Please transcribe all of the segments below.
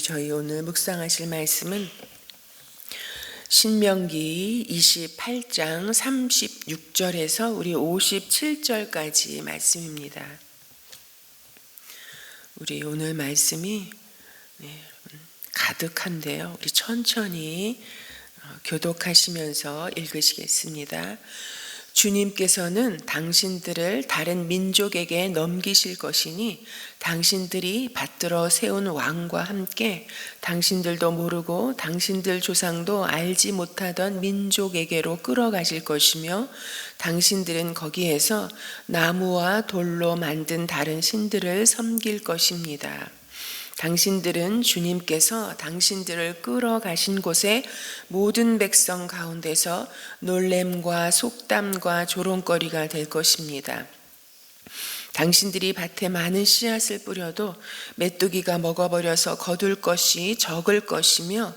저희 오늘 묵상하실 말씀은 신명기 28장 36절에서 우리 57절까지 말씀입니다. 우리 오늘 말씀이 가득한데요. 우리 천천히 교독하시면서 읽으시겠습니다. 주님께서는 당신들을 다른 민족에게 넘기실 것이니 당신들이 받들어 세운 왕과 함께 당신들도 모르고 당신들 조상도 알지 못하던 민족에게로 끌어가실 것이며 당신들은 거기에서 나무와 돌로 만든 다른 신들을 섬길 것입니다. 당신들은 주님께서 당신들을 끌어가신 곳에 모든 백성 가운데서 놀램과 속담과 조롱거리가 될 것입니다. 당신들이 밭에 많은 씨앗을 뿌려도 메뚜기가 먹어버려서 거둘 것이 적을 것이며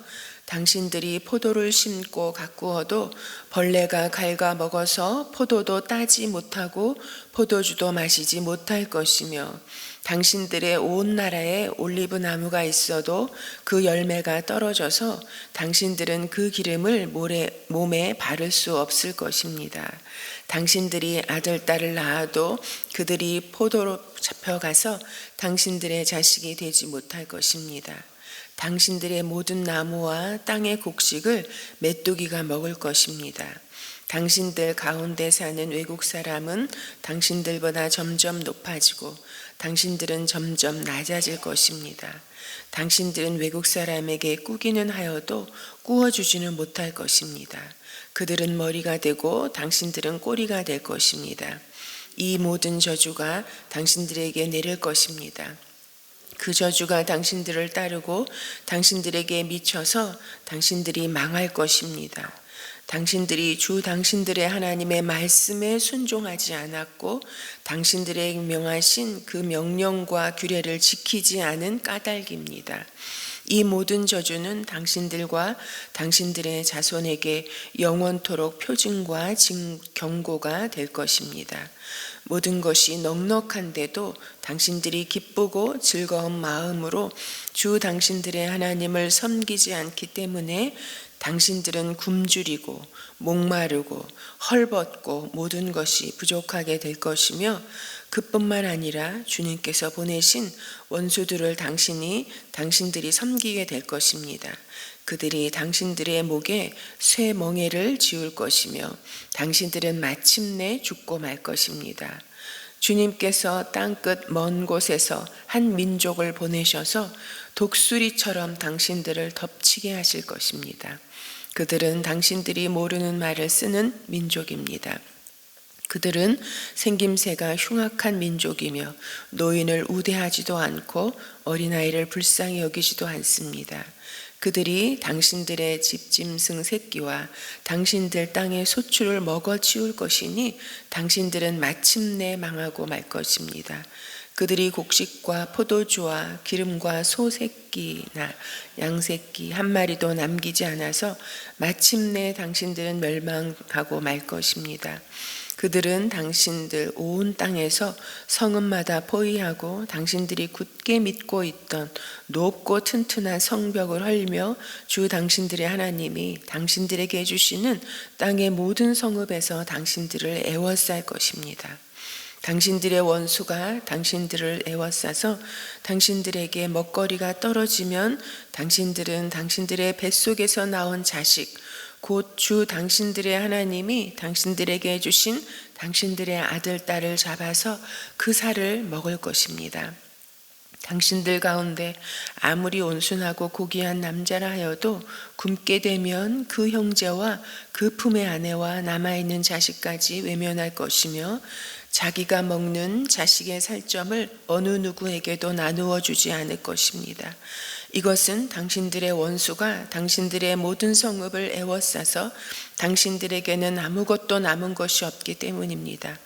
당신들이 포도를 심고 가꾸어도 벌레가 갉아먹어서 포도도 따지 못하고 포도주도 마시지 못할 것이며 당신들의 온 나라에 올리브 나무가 있어도 그 열매가 떨어져서 당신들은 그 기름을 몸에 바를 수 없을 것입니다. 당신들이 아들, 딸을 낳아도 그들이 포도로 잡혀가서 당신들의 자식이 되지 못할 것입니다. 당신들의 모든 나무와 땅의 곡식을 메뚜기가 먹을 것입니다. 당신들 가운데 사는 외국 사람은 당신들보다 점점 높아지고 당신들은 점점 낮아질 것입니다. 당신들은 외국 사람에게 꾸기는 하여도 꾸어주지는 못할 것입니다. 그들은 머리가 되고 당신들은 꼬리가 될 것입니다. 이 모든 저주가 당신들에게 내릴 것입니다. 그 저주가 당신들을 따르고 당신들에게 미쳐서 당신들이 망할 것입니다. 당신들이 주 당신들의 하나님의 말씀에 순종하지 않았고 당신들의 명하신 그 명령과 규례를 지키지 않은 까닭입니다. 이 모든 저주는 당신들과 당신들의 자손에게 영원토록 표징과 경고가 될 것입니다. 모든 것이 넉넉한데도 당신들이 기쁘고 즐거운 마음으로 주 당신들의 하나님을 섬기지 않기 때문에 당신들은 굶주리고 목마르고 헐벗고 모든 것이 부족하게 될 것이며 그뿐만 아니라 주님께서 보내신 원수들을 당신들이 섬기게 될 것입니다. 그들이 당신들의 목에 쇠멍에를 지울 것이며 당신들은 마침내 죽고 말 것입니다. 주님께서 땅끝 먼 곳에서 한 민족을 보내셔서 독수리처럼 당신들을 덮치게 하실 것입니다. 그들은 당신들이 모르는 말을 쓰는 민족입니다. 그들은 생김새가 흉악한 민족이며 노인을 우대하지도 않고 어린아이를 불쌍히 여기지도 않습니다. 그들이 당신들의 집짐승 새끼와 당신들 땅의 소출을 먹어치울 것이니 당신들은 마침내 망하고 말 것입니다. 그들이 곡식과 포도주와 기름과 소 새끼나 양 새끼 한 마리도 남기지 않아서 마침내 당신들은 멸망하고 말 것입니다. 그들은 당신들 온 땅에서 성읍마다 포위하고 당신들이 굳게 믿고 있던 높고 튼튼한 성벽을 헐며 주 당신들의 하나님이 당신들에게 주시는 땅의 모든 성읍에서 당신들을 애워쌀 것입니다. 당신들의 원수가 당신들을 애워싸서 당신들에게 먹거리가 떨어지면 당신들은 당신들의 뱃속에서 나온 자식 곧 주 당신들의 하나님이 당신들에게 주신 당신들의 아들, 딸을 잡아서 그 살을 먹을 것입니다. 당신들 가운데 아무리 온순하고 고귀한 남자라 하여도 굶게 되면 그 형제와 그 품의 아내와 남아있는 자식까지 외면할 것이며 자기가 먹는 자식의 살점을 어느 누구에게도 나누어 주지 않을 것입니다. 이것은 당신들의 원수가 당신들의 모든 성읍을 애워싸서 당신들에게는 아무것도 남은 것이 없기 때문입니다.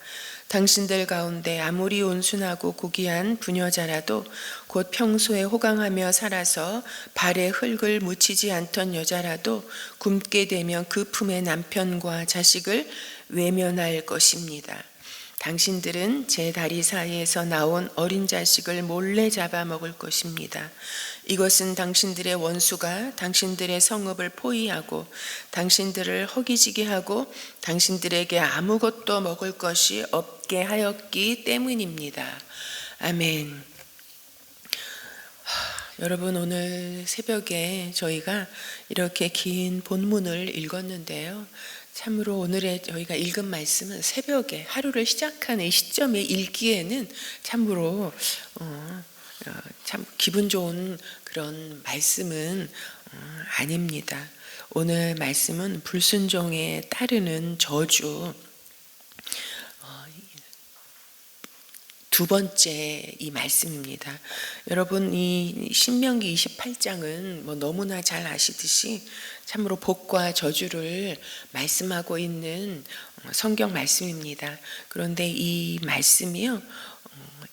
당신들 가운데 아무리 온순하고 고귀한 부녀자라도 곧 평소에 호강하며 살아서 발에 흙을 묻히지 않던 여자라도 굶게 되면 그 품의 남편과 자식을 외면할 것입니다. 당신들은 제 다리 사이에서 나온 어린 자식을 몰래 잡아먹을 것입니다. 이것은 당신들의 원수가 당신들의 성읍을 포위하고 당신들을 허기지게 하고 당신들에게 아무것도 먹을 것이 없게 하였기 때문입니다. 아멘. 여러분, 오늘 새벽에 저희가 이렇게 긴 본문을 읽었는데요. 참으로 오늘의 저희가 읽은 말씀은 새벽에 하루를 시작하는 이 시점에 읽기에는 참으로 참 기분 좋은 그런 말씀은 아닙니다. 오늘 말씀은 불순종에 따르는 저주, 두 번째 이 말씀입니다. 여러분, 이 신명기 28장은 뭐 너무나 잘 아시듯이 참으로 복과 저주를 말씀하고 있는 성경 말씀입니다. 그런데 이 말씀이요,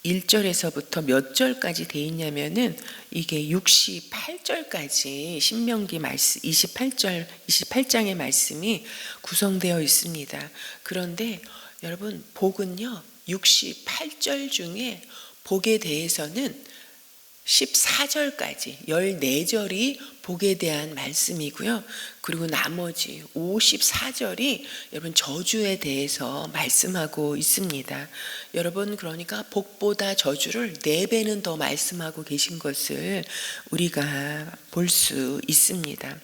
1절에서부터 몇 절까지 돼 있냐면은 이게 68절까지 신명기 말씀 28장의 말씀이 구성되어 있습니다. 그런데 여러분, 복은요, 68절 중에 복에 대해서는 14절까지 14절이 복에 대한 말씀이고요. 그리고 나머지 54절이 여러분 저주에 대해서 말씀하고 있습니다. 여러분, 그러니까 복보다 저주를 4배는 더 말씀하고 계신 것을 우리가 볼 수 있습니다.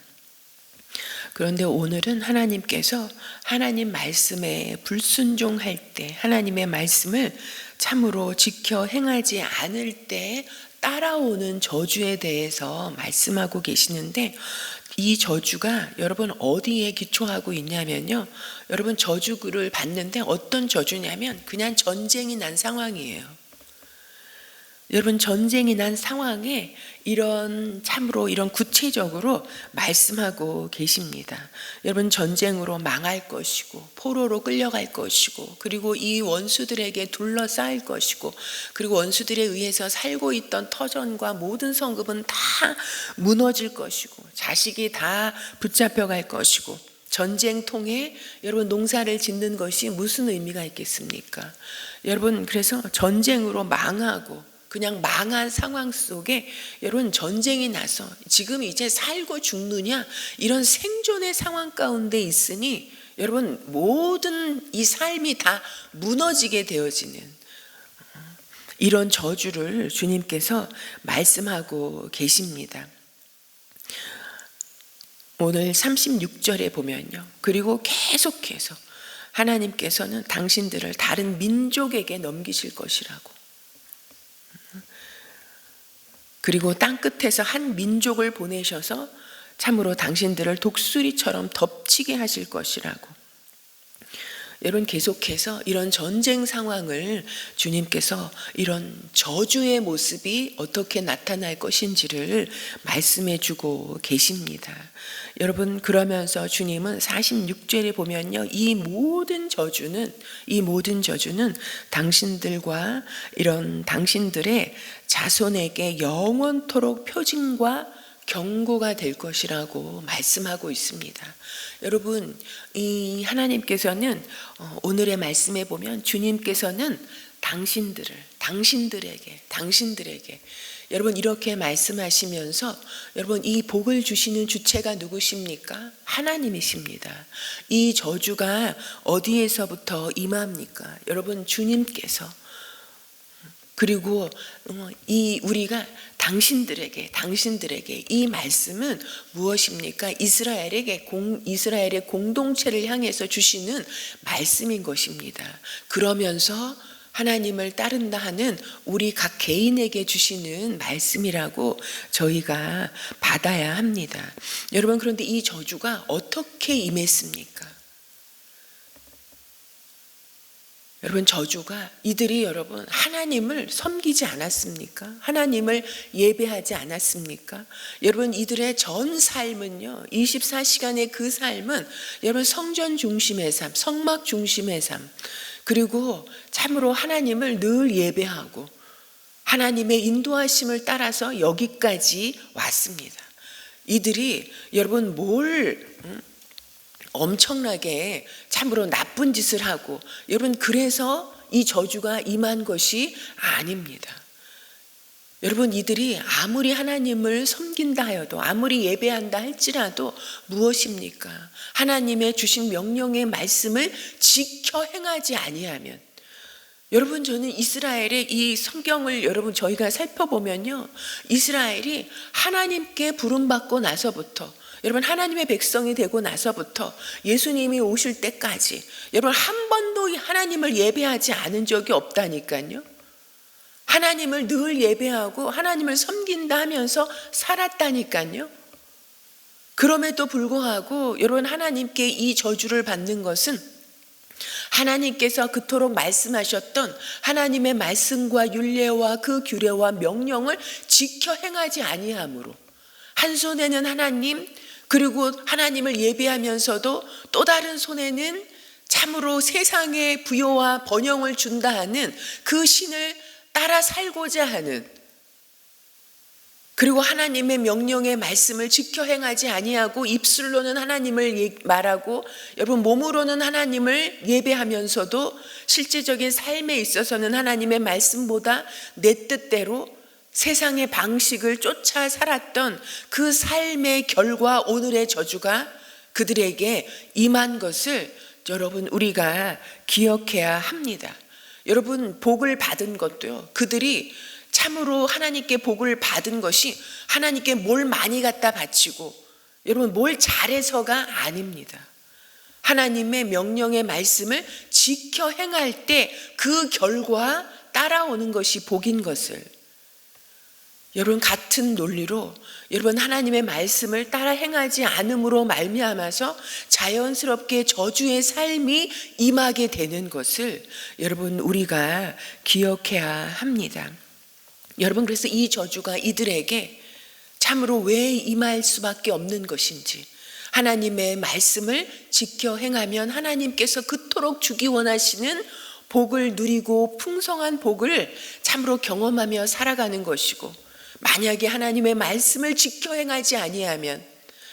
그런데 오늘은 하나님께서 하나님 말씀에 불순종할 때, 하나님의 말씀을 참으로 지켜 행하지 않을 때 따라오는 저주에 대해서 말씀하고 계시는데, 이 저주가 여러분 어디에 기초하고 있냐면요, 여러분 저주를 받는데 어떤 저주냐면 그냥 전쟁이 난 상황이에요. 여러분, 전쟁이 난 상황에 참으로 이런 구체적으로 말씀하고 계십니다. 여러분, 전쟁으로 망할 것이고 포로로 끌려갈 것이고, 그리고 이 원수들에게 둘러싸일 것이고, 그리고 원수들에 의해서 살고 있던 터전과 모든 성읍은 다 무너질 것이고, 자식이 다 붙잡혀갈 것이고, 전쟁통에 여러분 농사를 짓는 것이 무슨 의미가 있겠습니까? 여러분, 그래서 전쟁으로 망하고 그냥 망한 상황 속에 여러분 전쟁이 나서 지금 이제 살고 죽느냐 이런 생존의 상황 가운데 있으니 여러분 모든 이 삶이 다 무너지게 되어지는 이런 저주를 주님께서 말씀하고 계십니다. 오늘 36절에 보면요, 그리고 계속해서 하나님께서는 당신들을 다른 민족에게 넘기실 것이라고, 그리고 땅끝에서 한 민족을 보내셔서 참으로 당신들을 독수리처럼 덮치게 하실 것이라고. 여러분, 계속해서 이런 전쟁 상황을 주님께서 이런 저주의 모습이 어떻게 나타날 것인지를 말씀해 주고 계십니다. 여러분, 그러면서 주님은 46절에 보면요, 이 모든 저주는 당신들과 이런 당신들의 자손에게 영원토록 표징과 경고가 될 것이라고 말씀하고 있습니다. 여러분, 이 하나님께서는 오늘의 말씀에 보면 주님께서는 당신들에게 여러분 이렇게 말씀하시면서 여러분 이 복을 주시는 주체가 누구십니까? 하나님이십니다. 이 저주가 어디에서부터 임합니까? 여러분, 주님께서. 그리고 우리가 당신들에게 이 말씀은 무엇입니까? 이스라엘의 공동체를 향해서 주시는 말씀인 것입니다. 그러면서 하나님을 따른다 하는 우리 각 개인에게 주시는 말씀이라고 저희가 받아야 합니다. 여러분, 그런데 이 저주가 어떻게 임했습니까? 여러분, 저주가 이들이 여러분 하나님을 섬기지 않았습니까? 하나님을 예배하지 않았습니까? 여러분, 이들의 전 삶은요, 24시간의 그 삶은 여러분 성전 중심의 삶, 성막 중심의 삶, 그리고 참으로 하나님을 늘 예배하고 하나님의 인도하심을 따라서 여기까지 왔습니다. 이들이 여러분 엄청나게 참으로 나쁜 짓을 하고 여러분 그래서 이 저주가 임한 것이 아닙니다. 여러분, 이들이 아무리 하나님을 섬긴다 하여도, 아무리 예배한다 할지라도 무엇입니까? 하나님의 주신 명령의 말씀을 지켜 행하지 아니하면, 여러분, 저는 이스라엘의 이 성경을 여러분 저희가 살펴보면요, 이스라엘이 하나님께 부름받고 나서부터, 여러분 하나님의 백성이 되고 나서부터 예수님이 오실 때까지 여러분 한 번도 하나님을 예배하지 않은 적이 없다니까요. 하나님을 늘 예배하고 하나님을 섬긴다 하면서 살았다니까요. 그럼에도 불구하고 여러분, 하나님께 이 저주를 받는 것은 하나님께서 그토록 말씀하셨던 하나님의 말씀과 율례와 그 규례와 명령을 지켜 행하지 아니함으로, 한 손에는 하나님, 그리고 하나님을 예배하면서도 또 다른 손에는 참으로 세상의 부요와 번영을 준다 하는 그 신을 따라 살고자 하는, 그리고 하나님의 명령의 말씀을 지켜 행하지 아니하고 입술로는 하나님을 말하고 여러분 몸으로는 하나님을 예배하면서도 실제적인 삶에 있어서는 하나님의 말씀보다 내 뜻대로 세상의 방식을 쫓아 살았던 그 삶의 결과, 오늘의 저주가 그들에게 임한 것을 여러분 우리가 기억해야 합니다. 여러분, 복을 받은 것도요, 그들이 참으로 하나님께 복을 받은 것이 하나님께 뭘 많이 갖다 바치고 여러분 뭘 잘해서가 아닙니다. 하나님의 명령의 말씀을 지켜 행할 때 그 결과 따라오는 것이 복인 것을, 여러분 같은 논리로 여러분 하나님의 말씀을 따라 행하지 않음으로 말미암아서 자연스럽게 저주의 삶이 임하게 되는 것을 여러분 우리가 기억해야 합니다. 여러분, 그래서 이 저주가 이들에게 참으로 왜 임할 수밖에 없는 것인지, 하나님의 말씀을 지켜 행하면 하나님께서 그토록 주기 원하시는 복을 누리고 풍성한 복을 참으로 경험하며 살아가는 것이고, 만약에 하나님의 말씀을 지켜 행하지 아니하면,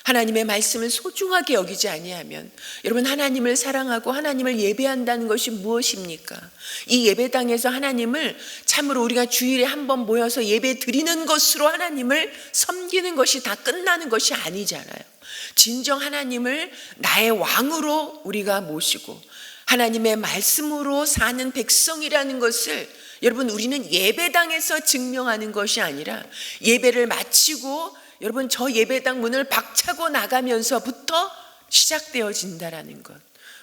하나님의 말씀을 소중하게 여기지 아니하면, 여러분 하나님을 사랑하고 하나님을 예배한다는 것이 무엇입니까? 이 예배당에서 하나님을 참으로 우리가 주일에 한번 모여서 예배 드리는 것으로 하나님을 섬기는 것이 다 끝나는 것이 아니잖아요. 진정 하나님을 나의 왕으로 우리가 모시고 하나님의 말씀으로 사는 백성이라는 것을 여러분 우리는 예배당에서 증명하는 것이 아니라 예배를 마치고 여러분 저 예배당 문을 박차고 나가면서부터 시작되어진다라는 것.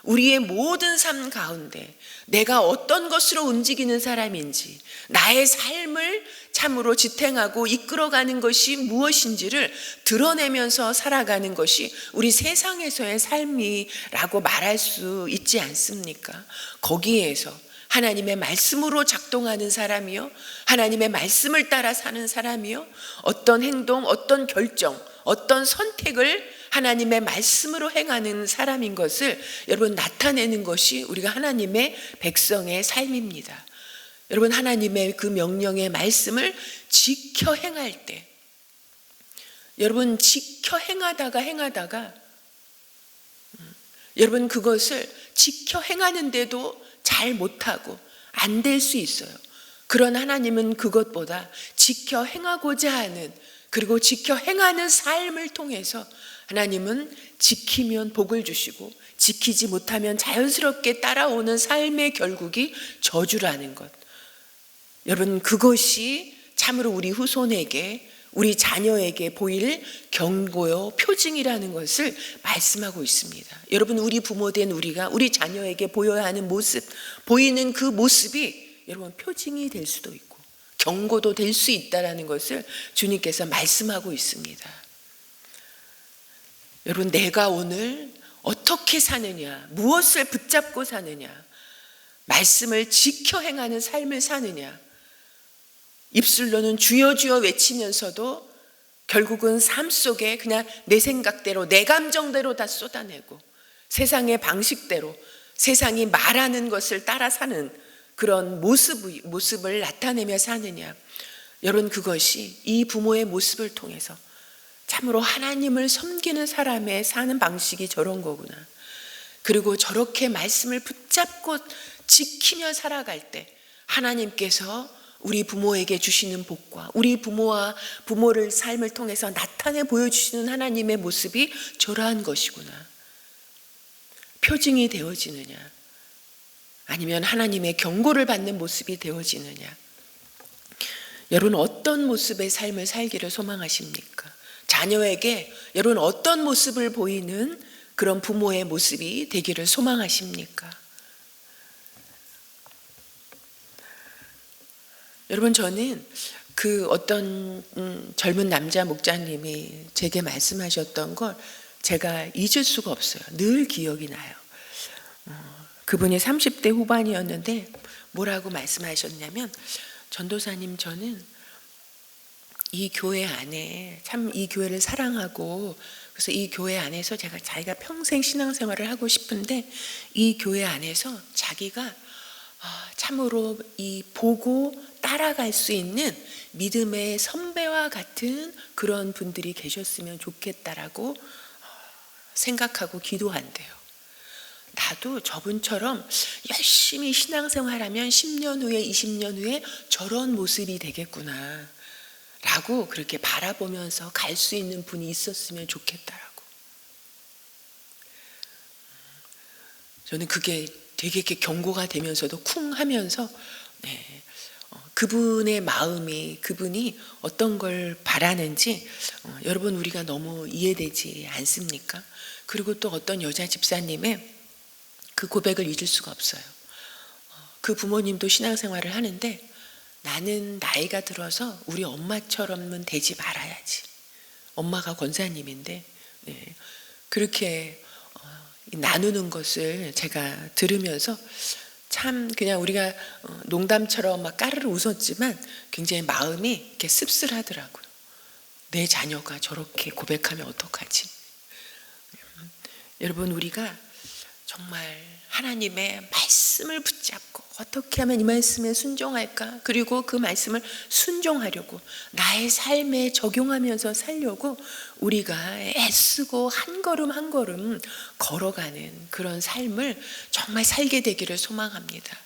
우리의 모든 삶 가운데 내가 어떤 것으로 움직이는 사람인지, 나의 삶을 참으로 지탱하고 이끌어가는 것이 무엇인지를 드러내면서 살아가는 것이 우리 세상에서의 삶이라고 말할 수 있지 않습니까? 거기에서 하나님의 말씀으로 작동하는 사람이요, 하나님의 말씀을 따라 사는 사람이요, 어떤 행동, 어떤 결정, 어떤 선택을 하나님의 말씀으로 행하는 사람인 것을 여러분 나타내는 것이 우리가 하나님의 백성의 삶입니다. 여러분, 하나님의 그 명령의 말씀을 지켜 행할 때, 여러분 지켜 행하다가 여러분 그것을 지켜 행하는데도 잘 못하고 안 될 수 있어요. 그러나 하나님은 그것보다 지켜 행하고자 하는, 그리고 지켜 행하는 삶을 통해서 하나님은 지키면 복을 주시고 지키지 못하면 자연스럽게 따라오는 삶의 결국이 저주라는 것. 여러분, 그것이 참으로 우리 후손에게, 우리 자녀에게 보일 경고요 표징이라는 것을 말씀하고 있습니다. 여러분, 우리 부모된 우리가 우리 자녀에게 보여야 하는 모습, 보이는 그 모습이 여러분 표징이 될 수도 있고 경고도 될 수 있다라는 것을 주님께서 말씀하고 있습니다. 여러분, 내가 오늘 어떻게 사느냐, 무엇을 붙잡고 사느냐, 말씀을 지켜 행하는 삶을 사느냐, 입술로는 주여 주여 외치면서도 결국은 삶 속에 그냥 내 생각대로, 내 감정대로 다 쏟아내고 세상의 방식대로 세상이 말하는 것을 따라 사는 그런 모습을 나타내며 사느냐. 여러분, 그것이 이 부모의 모습을 통해서 참으로 하나님을 섬기는 사람의 사는 방식이 저런 거구나. 그리고 저렇게 말씀을 붙잡고 지키며 살아갈 때 하나님께서 우리 부모에게 주시는 복과 우리 부모를 삶을 통해서 나타내 보여주시는 하나님의 모습이 저러한 것이구나. 표징이 되어지느냐, 아니면 하나님의 경고를 받는 모습이 되어지느냐. 여러분 어떤 모습의 삶을 살기를 소망하십니까? 자녀에게 여러분 어떤 모습을 보이는 그런 부모의 모습이 되기를 소망하십니까? 여러분 저는 그 어떤 젊은 남자 목자님이 제게 말씀하셨던 걸 제가 잊을 수가 없어요. 늘 기억이 나요. 그분이 30대 후반이었는데 뭐라고 말씀하셨냐면, 전도사님, 저는 이 교회 안에 참 이 교회를 사랑하고 그래서 이 교회 안에서 자기가 평생 신앙생활을 하고 싶은데 이 교회 안에서 자기가 참으로 이 보고 따라갈 수 있는 믿음의 선배와 같은 그런 분들이 계셨으면 좋겠다라고 생각하고 기도한대요. 나도 저분처럼 열심히 신앙생활하면 10년 후에 20년 후에 저런 모습이 되겠구나 라고 그렇게 바라보면서 갈 수 있는 분이 있었으면 좋겠다라고. 저는 그게 되게 이렇게 경고가 되면서도 쿵 하면서 그분의 마음이, 그분이 어떤 걸 바라는지 여러분 우리가 너무 이해되지 않습니까? 그리고 또 어떤 여자 집사님의 그 고백을 잊을 수가 없어요. 그 부모님도 신앙생활을 하는데 나는 나이가 들어서 우리 엄마처럼은 되지 말아야지. 엄마가 권사님인데 그렇게 나누는 것을 제가 들으면서 참 그냥 우리가 농담처럼 막 까르르 웃었지만 굉장히 마음이 이렇게 씁쓸하더라고요. 내 자녀가 저렇게 고백하면 어떡하지? 여러분 우리가 정말 하나님의 말씀을 붙잡고 어떻게 하면 이 말씀에 순종할까? 그리고 그 말씀을 순종하려고 나의 삶에 적용하면서 살려고 우리가 애쓰고 한 걸음 한 걸음 걸어가는 그런 삶을 정말 살게 되기를 소망합니다.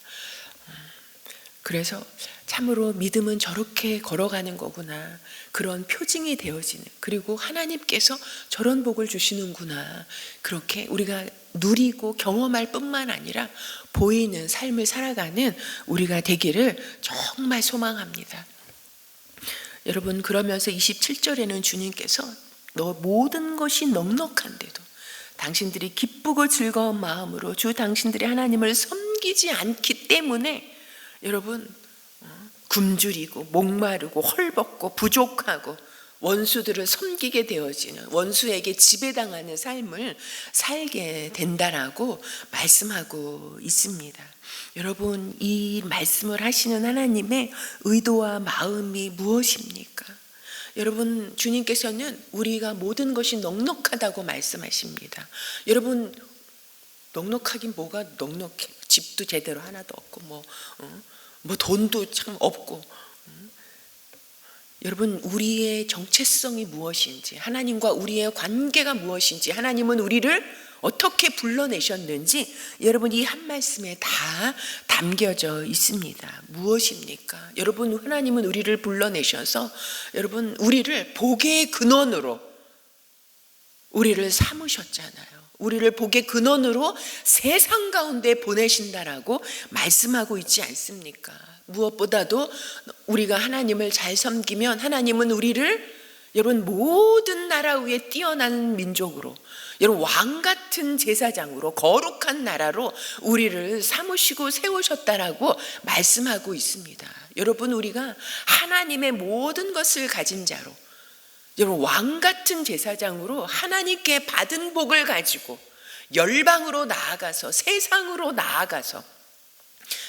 그래서 참으로 믿음은 저렇게 걸어가는 거구나, 그런 표징이 되어지는, 그리고 하나님께서 저런 복을 주시는구나, 그렇게 우리가 누리고 경험할 뿐만 아니라 보이는 삶을 살아가는 우리가 되기를 정말 소망합니다. 여러분 그러면서 27절에는 주님께서 너 모든 것이 넉넉한데도 당신들이 기쁘고 즐거운 마음으로 주 당신들이 하나님을 섬기지 않기 때문에 여러분 굶주리고 목마르고 헐벗고 부족하고 원수들을 섬기게 되어지는, 원수에게 지배당하는 삶을 살게 된다라고 말씀하고 있습니다. 여러분 이 말씀을 하시는 하나님의 의도와 마음이 무엇입니까? 여러분 주님께서는 우리가 모든 것이 넉넉하다고 말씀하십니다. 여러분 넉넉하긴 뭐가 넉넉해? 집도 제대로 하나도 없고 뭐 돈도 참 없고. 여러분 우리의 정체성이 무엇인지, 하나님과 우리의 관계가 무엇인지, 하나님은 우리를 어떻게 불러내셨는지 여러분 이 한 말씀에 다 담겨져 있습니다. 무엇입니까? 여러분 하나님은 우리를 불러내셔서 여러분 우리를 복의 근원으로 우리를 삼으셨잖아요. 우리를 복의 근원으로 세상 가운데 보내신다라고 말씀하고 있지 않습니까? 무엇보다도 우리가 하나님을 잘 섬기면 하나님은 우리를 여러분 모든 나라 위에 뛰어난 민족으로, 여러분 왕 같은 제사장으로, 거룩한 나라로 우리를 삼으시고 세우셨다라고 말씀하고 있습니다. 여러분 우리가 하나님의 모든 것을 가진 자로, 여러분 왕 같은 제사장으로 하나님께 받은 복을 가지고 열방으로 나아가서, 세상으로 나아가서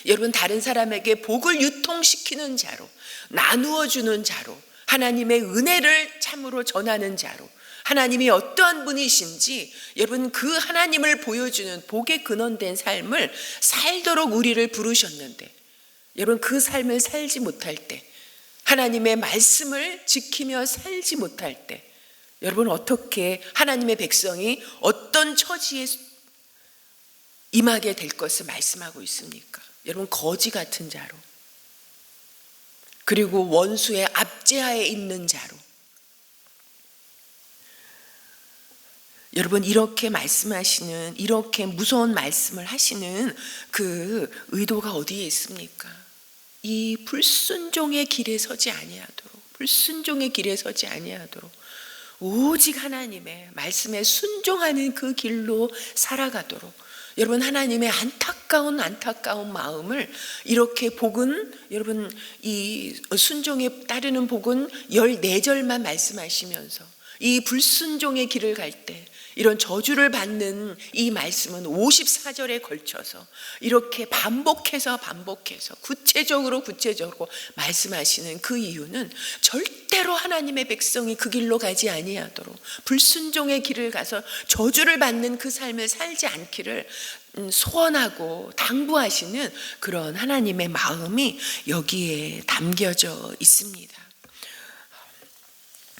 여러분 다른 사람에게 복을 유통시키는 자로, 나누어 주는 자로, 하나님의 은혜를 참으로 전하는 자로, 하나님이 어떠한 분이신지 여러분 그 하나님을 보여주는 복의 근원된 삶을 살도록 우리를 부르셨는데, 여러분 그 삶을 살지 못할 때, 하나님의 말씀을 지키며 살지 못할 때, 여러분 어떻게 하나님의 백성이 어떤 처지에 임하게 될 것을 말씀하고 있습니까? 여러분, 거지 같은 자로, 그리고 원수의 압제하에 있는 자로. 여러분, 이렇게 말씀하시는, 이렇게 무서운 말씀을 하시는 그 의도가 어디에 있습니까? 이 불순종의 길에 서지 아니하도록, 불순종의 길에 서지 아니하도록 오직 하나님의 말씀에 순종하는 그 길로 살아가도록, 여러분, 하나님의 안타까운 마음을, 이렇게 복은, 여러분, 이 순종에 따르는 복은 14절만 말씀하시면서 이 불순종의 길을 갈 때 이런 저주를 받는 이 말씀은 54절에 걸쳐서 이렇게 반복해서 구체적으로 말씀하시는 그 이유는 절대로 하나님의 백성이 그 길로 가지 아니하도록, 불순종의 길을 가서 저주를 받는 그 삶을 살지 않기를 소원하고 당부하시는 그런 하나님의 마음이 여기에 담겨져 있습니다.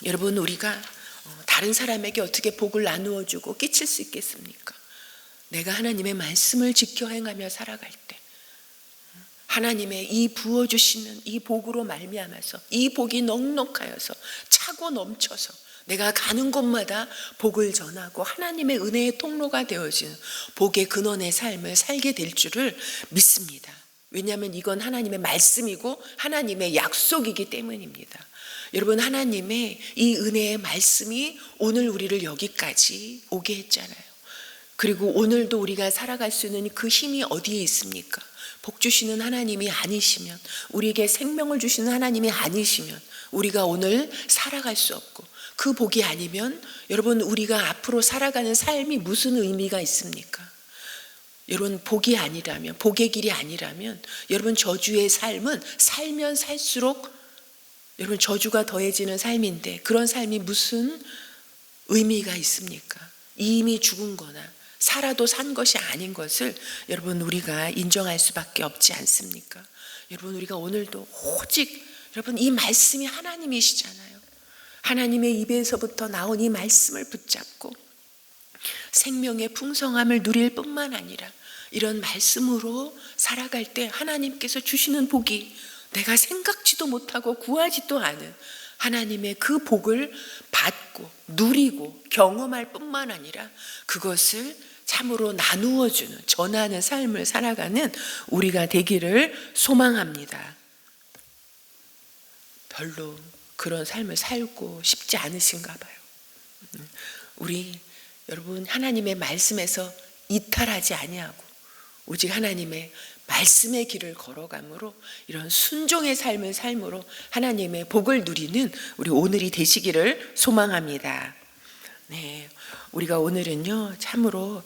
여러분, 우리가 다른 사람에게 어떻게 복을 나누어 주고 끼칠 수 있겠습니까? 내가 하나님의 말씀을 지켜 행하며 살아갈 때 하나님의 이 부어주시는 이 복으로 말미암아서 이 복이 넉넉하여서 차고 넘쳐서 내가 가는 곳마다 복을 전하고 하나님의 은혜의 통로가 되어지는 복의 근원의 삶을 살게 될 줄을 믿습니다. 왜냐하면 이건 하나님의 말씀이고 하나님의 약속이기 때문입니다. 여러분, 하나님의 이 은혜의 말씀이 오늘 우리를 여기까지 오게 했잖아요. 그리고 오늘도 우리가 살아갈 수 있는 그 힘이 어디에 있습니까? 복 주시는 하나님이 아니시면, 우리에게 생명을 주시는 하나님이 아니시면 우리가 오늘 살아갈 수 없고, 그 복이 아니면 여러분, 우리가 앞으로 살아가는 삶이 무슨 의미가 있습니까? 여러분, 복이 아니라면, 복의 길이 아니라면 여러분, 저주의 삶은 살면 살수록 여러분, 저주가 더해지는 삶인데 그런 삶이 무슨 의미가 있습니까? 이미 죽은 거나 살아도 산 것이 아닌 것을 여러분, 우리가 인정할 수밖에 없지 않습니까? 여러분, 우리가 오늘도 오직 여러분, 이 말씀이 하나님이시잖아요. 하나님의 입에서부터 나온 이 말씀을 붙잡고 생명의 풍성함을 누릴 뿐만 아니라 이런 말씀으로 살아갈 때 하나님께서 주시는 복이 내가 생각지도 못하고 구하지도 않은 하나님의 그 복을 받고 누리고 경험할 뿐만 아니라 그것을 참으로 나누어 주는, 전하는 삶을 살아가는 우리가 되기를 소망합니다. 별로 그런 삶을 살고 싶지 않으신가 봐요. 우리 여러분, 하나님의 말씀에서 이탈하지 아니하고 오직 하나님의 말씀의 길을 걸어감으로 이런 순종의 삶을 삶으로 하나님의 복을 누리는 우리 오늘이 되시기를 소망합니다. 네, 우리가 오늘은요, 참으로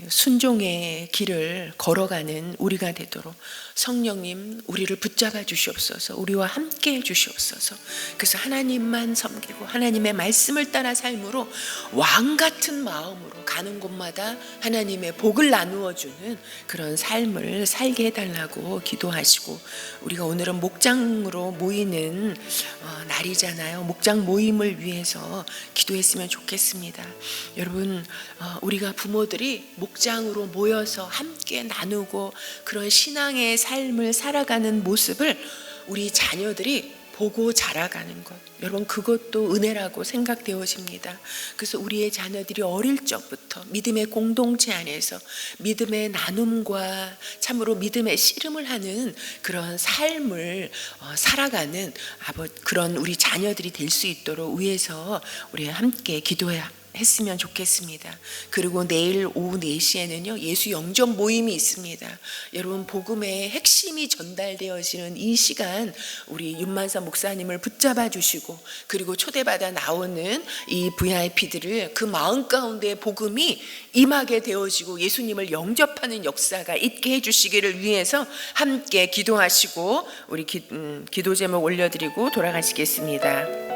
순종의 길을 걸어가는 우리가 되도록 성령님, 우리를 붙잡아 주시옵소서. 우리와 함께 해 주시옵소서. 그래서 하나님만 섬기고 하나님의 말씀을 따라 삶으로 왕 같은 마음으로 가는 곳마다 하나님의 복을 나누어 주는 그런 삶을 살게 해달라고 기도하시고, 우리가 오늘은 목장으로 모이는 날이잖아요. 목장 모임을 위해서 기도했으면 좋겠습니다. 여러분, 우리가 부모들이 목장으로 모여서 함께 나누고 그런 신앙의 삶을 살아가는 모습을 우리 자녀들이 보고 자라가는 것, 여러분, 그것도 은혜라고 생각되어집니다. 그래서 우리의 자녀들이 어릴 적부터 믿음의 공동체 안에서 믿음의 나눔과 참으로 믿음의 씨름을 하는 그런 삶을 살아가는 그런 우리 자녀들이 될 수 있도록 위해서 우리 함께 했으면 좋겠습니다. 그리고 내일 오후 4시에는요 예수 영접 모임이 있습니다. 여러분, 복음의 핵심이 전달되어지는 이 시간 우리 윤만사 목사님을 붙잡아 주시고, 그리고 초대받아 나오는 이 VIP들을 그 마음 가운데 복음이 임하게 되어지고 예수님을 영접하는 역사가 있게 해주시기를 위해서 함께 기도하시고 우리 기도 제목 올려드리고 돌아가시겠습니다.